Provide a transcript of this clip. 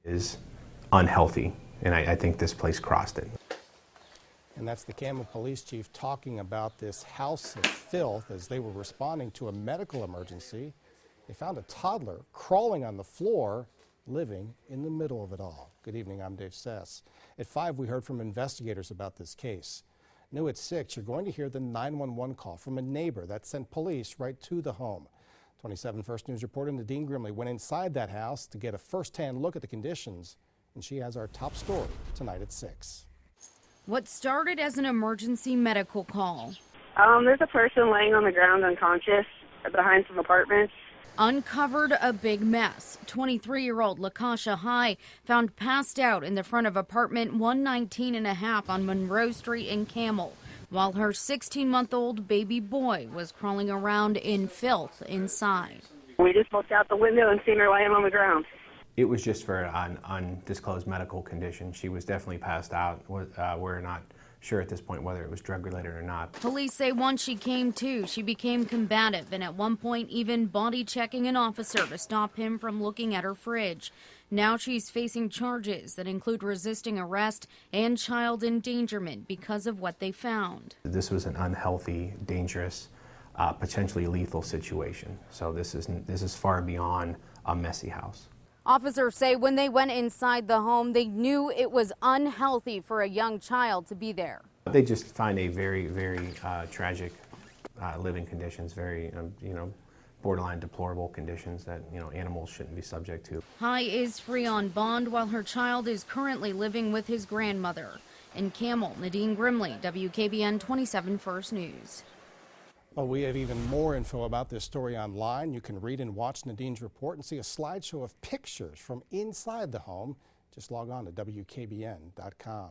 Is unhealthy, and I think this place crossed it. And that's the Campbell police chief talking about this house of filth as they were responding to a medical emergency. They found a toddler crawling on the floor, living in the middle of it all. Good evening, I'm Dave Sess. At 5, we heard from investigators about this case. New at 6, you're going to hear the 911 call from a neighbor that sent police right to the home. 27 First News reporter Nadine Grimley went inside that house to get a first-hand look at the conditions, and she has our top story tonight at 6. What started as an emergency medical call There's a person laying on the ground unconscious behind some apartments. uncovered a big mess. 23-year-old Lakasha High found passed out in the front of apartment 119 and a half on Monroe Street in Campbell, while her 16-month-old baby boy was crawling around in filth inside. We just looked out the window and seen her laying on the ground. It was just for an undisclosed medical condition. She was definitely passed out. We're not sure at this point whether it was drug-related or not. Police say once she came to, she became combative and at one point even body-checking an officer to stop him from looking at her fridge. Now she's facing charges that include resisting arrest and child endangerment because of what they found. This was an unhealthy, dangerous, potentially lethal situation. So this is far beyond a messy house. Officers say when they went inside the home, they knew it was unhealthy for a young child to be there. They just find a very, very tragic living conditions, very, borderline deplorable conditions that, animals shouldn't be subject to. High is free on bond while her child is currently living with his grandmother. In Campbell, Nadine Grimley, WKBN 27 First News. Well, we have even more info about this story online. You can read and watch Nadine's report and see a slideshow of pictures from inside the home. Just log on to WKBN.com.